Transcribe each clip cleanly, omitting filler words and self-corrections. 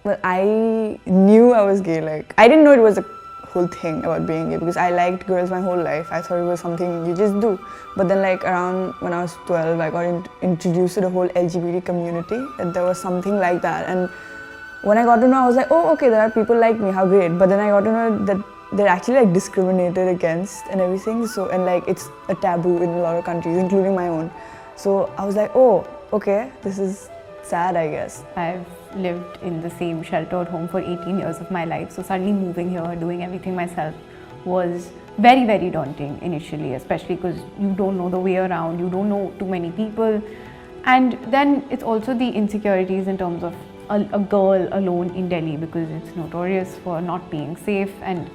Well, I knew I was gay. Like, I didn't know it was a whole thing about being gay because I liked girls my whole life. I thought it was something you just do. But then, like, around when I was 12, I got introduced to the whole LGBT community, and there was something like that. And when I got to know, I was like, oh, okay, there are people like me, how great. But then I got to know that they're actually like discriminated against and everything. So, and like, it's a taboo in a lot of countries, including my own. So I was like, oh, okay, this is sad, I guess. I've lived in the same sheltered home for 18 years of my life, so suddenly moving here, doing everything myself was very, very daunting initially, especially because you don't know the way around, you don't know too many people, and then it's also the insecurities in terms of a girl alone in Delhi, because it's notorious for not being safe, and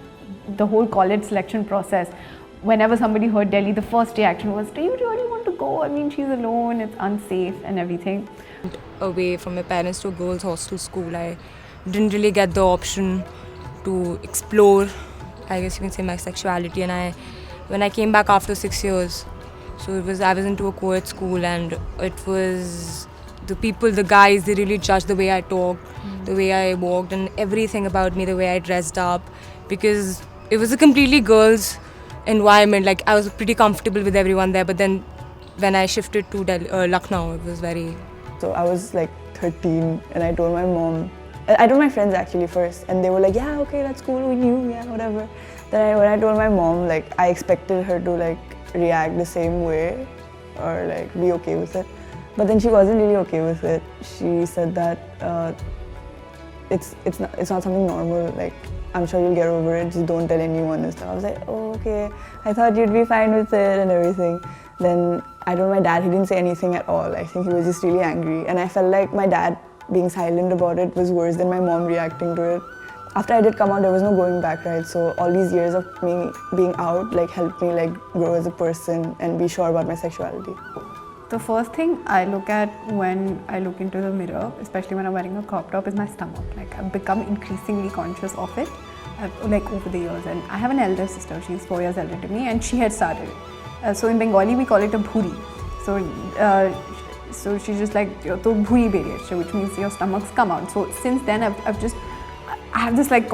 the whole college selection process. Whenever somebody heard Delhi, the first reaction was, do you really want to go? I mean, she's alone, it's unsafe and everything. Away from my parents to a girls' hostel school, I didn't really get the option to explore, I guess you can say, my sexuality. And when I came back after 6 years, so I was into a co-ed school, and it was the people, the guys, they really judged the way I talked, the way I walked, and everything about me, the way I dressed up, because it was a completely girls' environment. Like, I was pretty comfortable with everyone there, but then when I shifted to Lucknow, it was very... So I was like 13 and I told my mom, I told my friends actually first, and they were like, yeah, okay, that's cool, we knew, yeah, whatever. Then when I told my mom, like, I expected her to like react the same way or like be okay with it. But then she wasn't really okay with it. She said that it's not something normal, like, I'm sure you'll get over it, just don't tell anyone and stuff. I was like, oh, okay, I thought you'd be fine with it and everything. Then I told my dad, he didn't say anything at all. I think he was just really angry. And I felt like my dad being silent about it was worse than my mom reacting to it. After I did come out, there was no going back, right? So all these years of me being out like helped me like grow as a person and be sure about my sexuality. The first thing I look at when I look into the mirror, especially when I'm wearing a crop top, is my stomach. Like, I've become increasingly conscious of it, like over the years. And I have an elder sister, she's 4 years elder to me, and she had started. So in Bengali we call it a bhuri. So she's just like, to bhuri beriye, which means your stomachs come out. So since then I have this like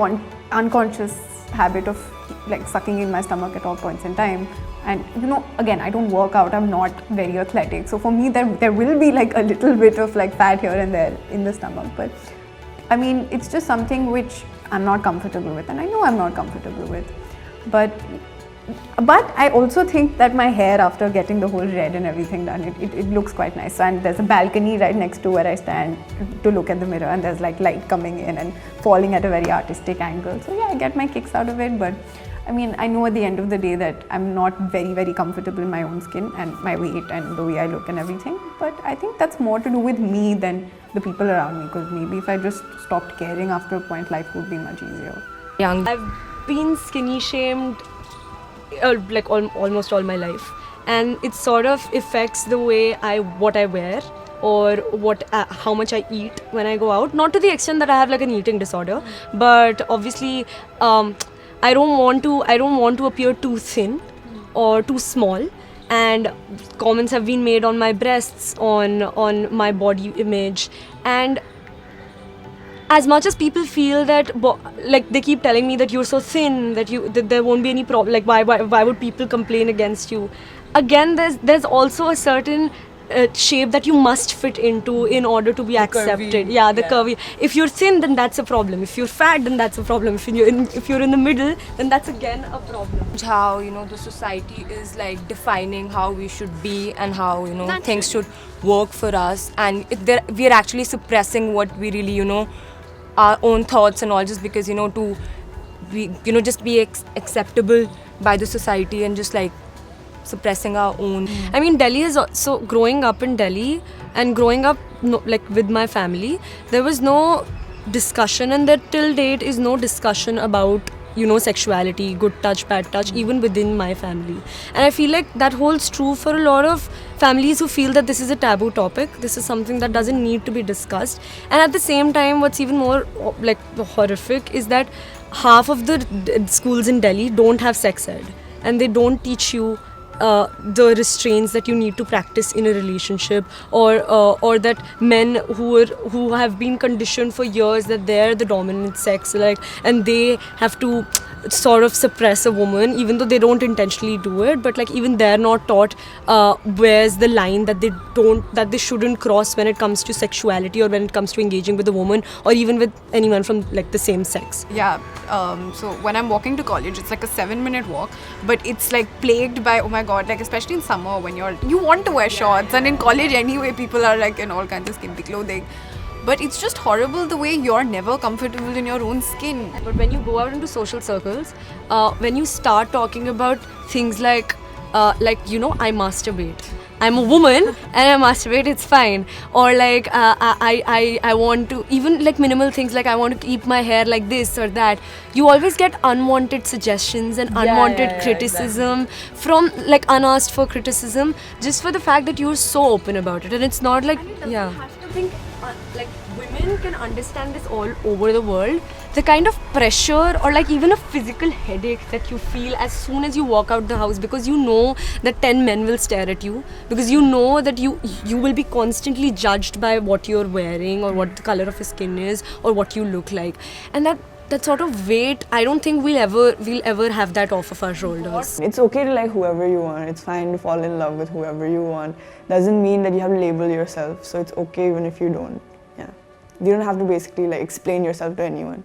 unconscious habit of like sucking in my stomach at all points in time. And you know, again, I don't work out, I'm not very athletic. So for me there will be like a little bit of like fat here and there in the stomach. But I mean, it's just something which I'm not comfortable with, and I know I'm not comfortable with. But I also think that my hair, after getting the whole red and everything done, it looks quite nice. And there's a balcony right next to where I stand to look at the mirror, and there's like light coming in and falling at a very artistic angle. So yeah, I get my kicks out of it. But I mean, I know at the end of the day that I'm not very, very comfortable in my own skin and my weight and the way I look and everything. But I think that's more to do with me than the people around me, because maybe if I just stopped caring after a point, life would be much easier. I've been skinny shamed like almost all my life, and it sort of affects the way what I wear or how much I eat when I go out. Not to the extent that I have like an eating disorder, but obviously I don't want to appear too thin or too small, and comments have been made on my breasts, on my body image. And as much as people feel that, like, they keep telling me that you're so thin, that there won't be any problem, like why would people complain against you? Again, there's also a certain shape that you must fit into in order to be accepted. Curvy. If you're thin, then that's a problem. If you're fat, then that's a problem. If you're in the middle, then that's again a problem. How, you know, the society is like defining how we should be and how, you know, things should work for us, and we're actually suppressing what we really, you know, our own thoughts and all, just because, you know, to be, you know, just be acceptable by the society, and just like suppressing our own. I mean, Delhi is so, growing up in Delhi and growing up like with my family, there was no discussion, and there till date is no discussion about, you know, sexuality, good touch, bad touch, even within my family. And I feel like that holds true for a lot of families who feel that this is a taboo topic. This is something that doesn't need to be discussed. And at the same time, what's even more like horrific is that half of the schools in Delhi don't have sex ed. and they don't teach you the restraints that you need to practice in a relationship, or that men who have been conditioned for years that they're the dominant sex, like, and they have to sort of suppress a woman even though they don't intentionally do it, but like even they're not taught where's the line that they shouldn't cross when it comes to sexuality, or when it comes to engaging with a woman or even with anyone from like the same sex. Yeah, so when I'm walking to college, it's like a 7-minute walk, but it's like plagued by, oh my god, like especially in summer when you want to wear shorts, and in college anyway people are like in all kinds of skimpy clothing. But it's just horrible the way you're never comfortable in your own skin. But when you go out into social circles, when you start talking about things like you know, I masturbate, I'm a woman and I masturbate, it's fine, or like I want to, even like minimal things like I want to keep my hair like this or that, you always get unwanted suggestions and unwanted criticism from like unasked for criticism, just for the fact that you're so open about it. And it's not like, yeah, have to think like women can understand this all over the world, the kind of pressure or like even a physical headache that you feel as soon as you walk out the house, because you know that 10 men will stare at you, because you know that you will be constantly judged by what you're wearing or what the color of your skin is or what you look like. And that sort of weight, I don't think we'll ever have that off of our shoulders. It's okay to like whoever you want. It's fine to fall in love with whoever you want. Doesn't mean that you have to label yourself. So it's okay even if you don't. Yeah, you don't have to basically like explain yourself to anyone.